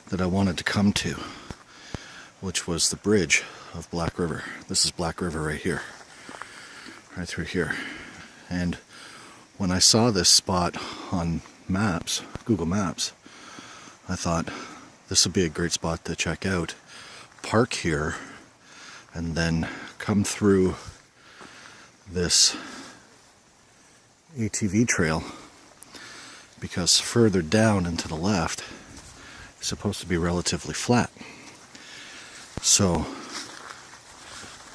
that I wanted to come to, which was the bridge of Black River. This is Black River right here, right through here. And when I saw this spot on maps, Google Maps, I thought this would be a great spot to check out. Park here and then come through this ATV trail, because further down and to the left is supposed to be relatively flat. So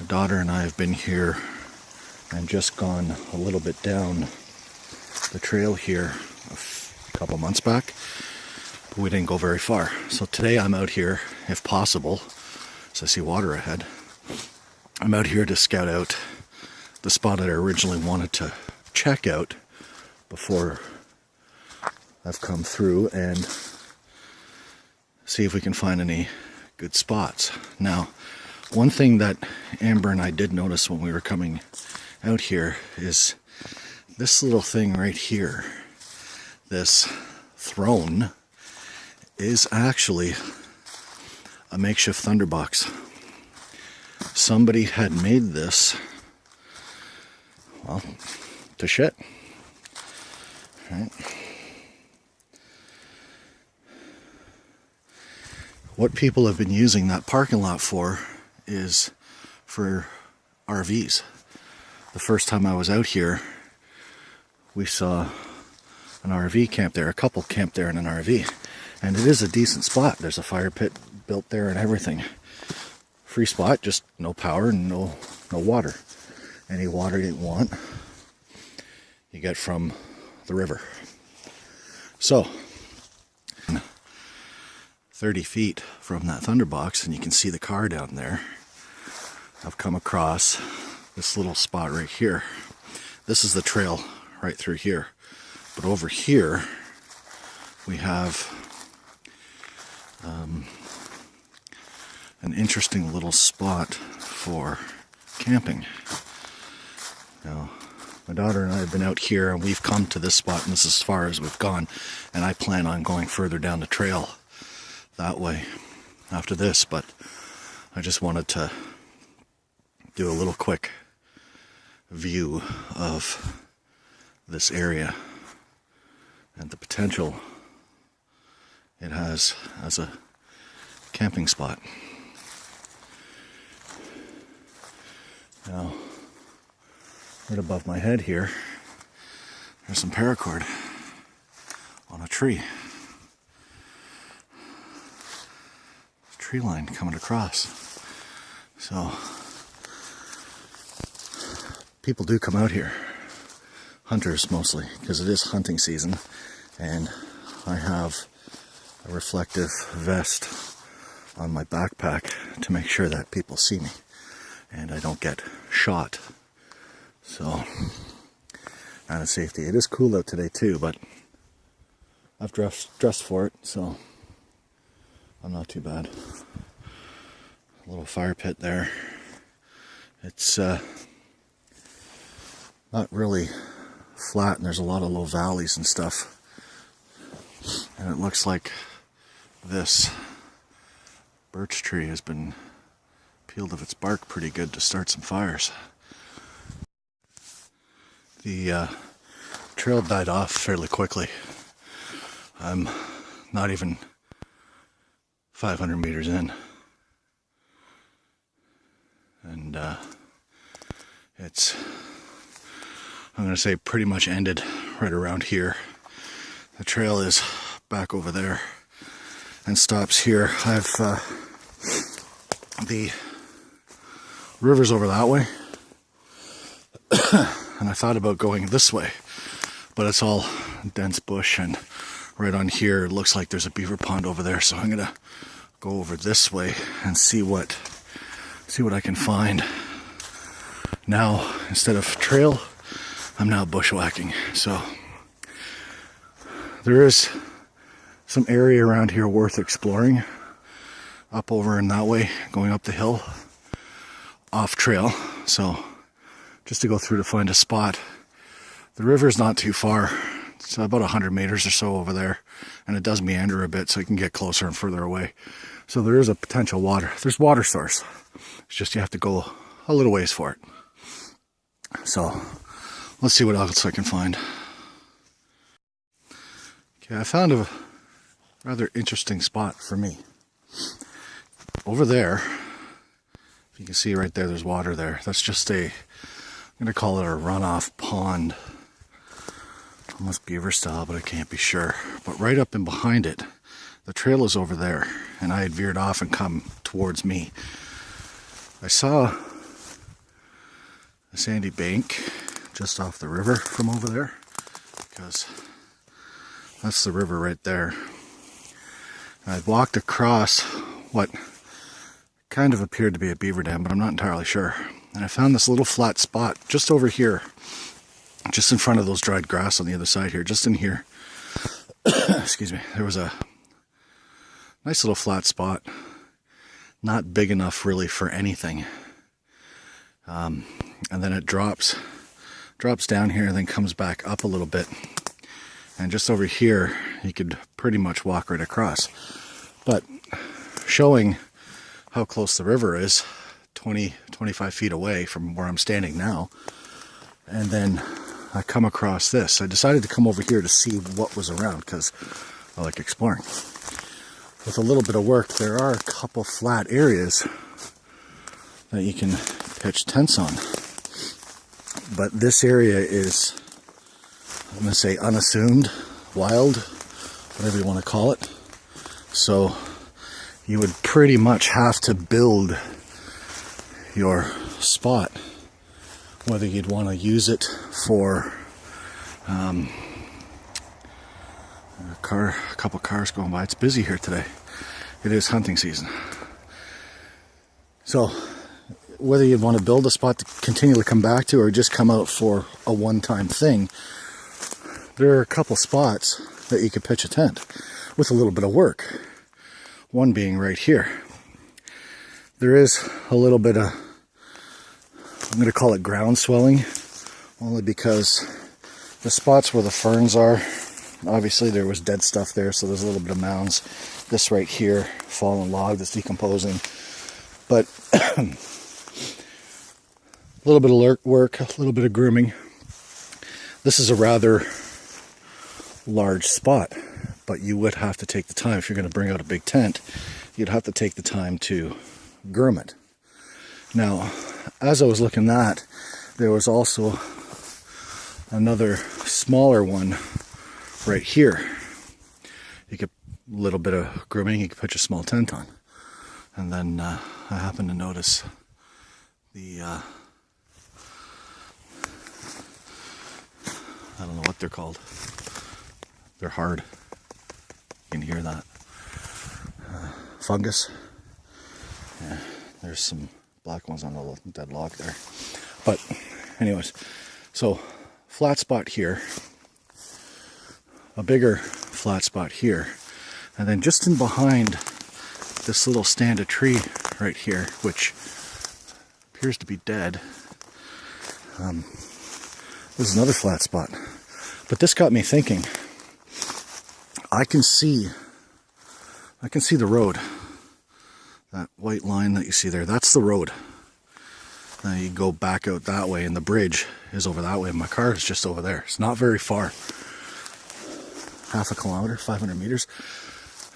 my daughter and I have been here and just gone a little bit down the trail here a couple months back, but we didn't go very far. So today I'm out here, if possible, so I see water ahead. I'm out here to scout out the spot that I originally wanted to check out before I've come through, and see if we can find any good spots. Now, one thing that Amber and I did notice when we were coming out here is this little thing right here. This throne is actually a makeshift thunderbox. Somebody had made this, well, to shit. Right? What people have been using that parking lot for is for RVs. The first time I was out here, we saw an RV camp there, a couple camped there in an RV. And it is a decent spot. There's a fire pit built there and everything. Free spot, just no power and no water. Any water you want, you get from the river. So 30 feet from that thunderbox, and you can see the car down there, I've come across this little spot right here. This is the trail right through here. But over here, we have an interesting little spot for camping. Now, my daughter and I have been out here, and we've come to this spot, and this is as far as we've gone, and I plan on going further down the trail that way after this, but I just wanted to do a little quick view of this area and the potential it has as a camping spot. Now, right above my head here, there's some paracord on a tree. Tree line coming across. So, people do come out here. Hunters mostly, because it is hunting season, and I have a reflective vest on my backpack to make sure that people see me and I don't get shot. So, out of safety. It is cool out today too, but I've dressed for it, so I'm not too bad. A little fire pit there. It's not really flat, and there's a lot of low valleys and stuff. And it looks like this birch tree has been peeled of its bark pretty good to start some fires. The trail died off fairly quickly. I'm not even 500 meters in. And it's, I'm going to say, pretty much ended right around here. The trail is back over there and stops here. I've the river's over that way, and I thought about going this way, but it's all dense bush, and right on here it looks like there's a beaver pond over there, so I'm gonna go over this way and see what I can find. Now, instead of trail, I'm now bushwhacking. So there is some area around here worth exploring. Up over in that way, going up the hill, off trail. So just to go through to find a spot. The river's not too far It's about 100 meters or so over there, and it does meander a bit, so you can get closer and further away. So there is a potential water. There's water source. It's just you have to go a little ways for it. So let's see what else I can find. Okay, I found a rather interesting spot for me. Over there, if you can see right there, there's water there. That's just I'm going to call it a runoff pond. Almost beaver style, but I can't be sure. But right up and behind it, the trail is over there, and I had veered off and come towards me. I saw a sandy bank just off the river from over there, because that's the river right there. And I walked across what kind of appeared to be a beaver dam, but I'm not entirely sure. And I found this little flat spot just over here, just in front of those dried grass on the other side here, just in here. Excuse me. There was a nice little flat spot, not big enough really for anything. And then it drops down here and then comes back up a little bit. And just over here, you could pretty much walk right across. But showing how close the river is, 20-25 feet away from where I'm standing now, and then I come across this. I decided to come over here to see what was around, because I like exploring. With a little bit of work, there are a couple flat areas that you can pitch tents on. But this area is, I'm going to say, unassumed, wild, whatever you want to call it. So you would pretty much have to build your spot, whether you'd want to use it for a couple cars going by. It's busy here today. It is hunting season. So whether you'd want to build a spot to continually come back to or just come out for a one-time thing, there are a couple spots that you could pitch a tent with a little bit of work. One being right here. There is a little bit of, I'm going to call it ground swelling, only because the spots where the ferns are, obviously there was dead stuff there, so there's a little bit of mounds. This right here, fallen log that's decomposing. But a little bit of work, a little bit of grooming. This is a rather large spot, but you would have to take the time. If you're going to bring out a big tent, you'd have to take the time to groom it. Now, as I was looking at that, there was also another smaller one right here. You could, a little bit of grooming, you could pitch a small tent on. And then I happened to notice the, I don't know what they're called. They're hard. You can hear that. Fungus. Yeah, there's some black ones on the dead log there. But anyways, so flat spot here, a bigger flat spot here, and then just in behind this little stand of tree right here, which appears to be dead, there's another flat spot. But this got me thinking. I can see the road. That white line that you see there, that's the road. Now you go back out that way and the bridge is over that way and my car is just over there. It's not very far. Half a kilometer, 500 meters.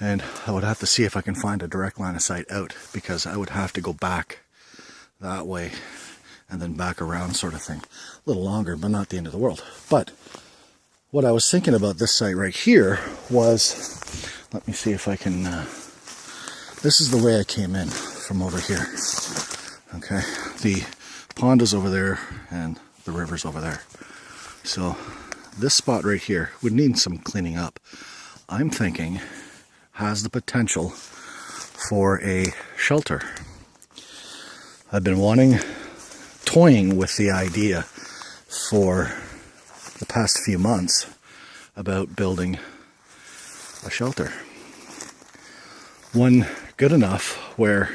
And I would have to see if I can find a direct line of sight out, because I would have to go back that way and then back around, sort of thing. A little longer, but not the end of the world. But what I was thinking about this site right here was, let me see if I can, this is the way I came in from over here. Okay, the pond is over there and the river's over there. So this spot right here would need some cleaning up. I'm thinking has the potential for a shelter. I've been toying with the idea for the past few months about building a shelter. One good enough where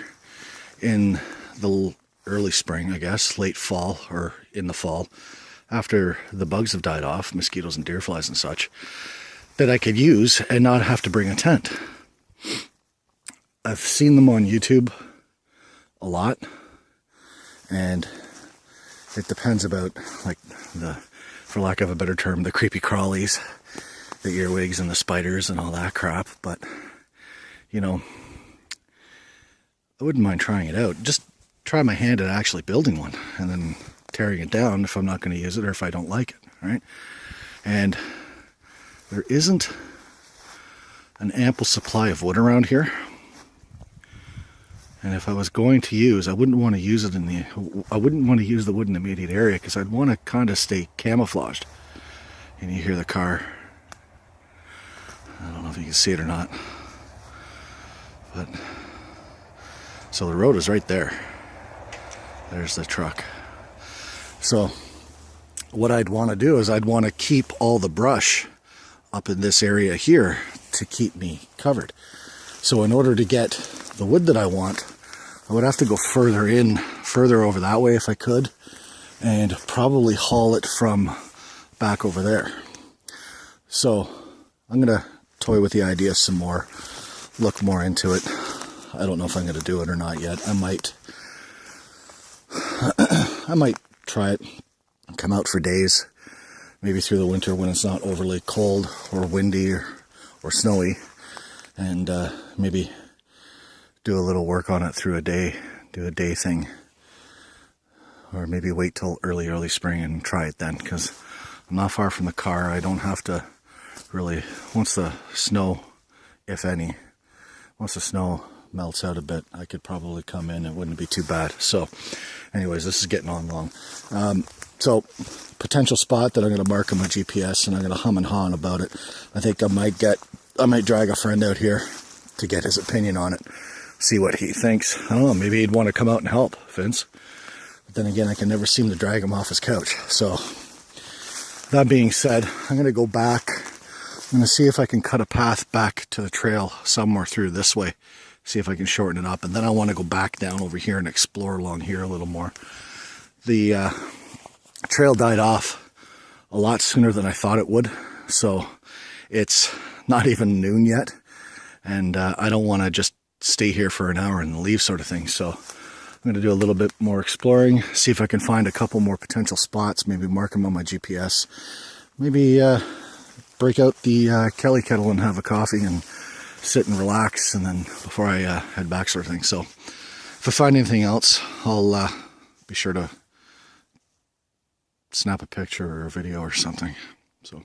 in the early spring, I guess, late fall or in the fall, after the bugs have died off, mosquitoes and deer flies and such, that I could use and not have to bring a tent. I've seen them on YouTube a lot, and it depends about, like, for lack of a better term, the creepy crawlies, the earwigs and the spiders and all that crap. But, you know, I wouldn't mind trying it out. Just try my hand at actually building one and then tearing it down if I'm not going to use it or if I don't like it, right? And there isn't an ample supply of wood around here. And if I was going to use, I wouldn't want to use it I wouldn't want to use the wood in the immediate area because I'd want to kind of stay camouflaged. And you hear the car. I don't know if you can see it or not. But, so the road is right there. There's the truck. So what I'd want to do is I'd want to keep all the brush up in this area here to keep me covered. So in order to get the wood that I want, I would have to go further over that way if I could, and probably haul it from back over there. So I'm going to toy with the idea some more, look more into it. I don't know if I'm going to do it or not yet. I might try it, come out for days, maybe through the winter when it's not overly cold or windy or snowy, and maybe do a little work on it through a day, do a day thing, or maybe wait till early spring and try it then, because I'm not far from the car. I don't have to really, once the snow, if any, once the snow melts out a bit, I could probably come in. It wouldn't be too bad. So anyways, this is getting on long. So potential spot that I'm going to mark on my GPS, and I'm going to hum and haw about it. I think I might drag a friend out here to get his opinion on it, see what he thinks. I don't know, maybe he'd want to come out and help, Vince. But then again, I can never seem to drag him off his couch. So that being said, I'm going to go back. I'm going to see if I can cut a path back to the trail somewhere through this way. See if I can shorten it up. And then I want to go back down over here and explore along here a little more. The trail died off a lot sooner than I thought it would. So it's not even noon yet. And I don't want to just stay here for an hour and leave sort of thing. So I'm going to do a little bit more exploring, see if I can find a couple more potential spots, maybe mark them on my GPS. Maybe break out the Kelly kettle and have a coffee and sit and relax, and then before I head back sort of thing. So if I find anything else, I'll be sure to snap a picture or a video or something. So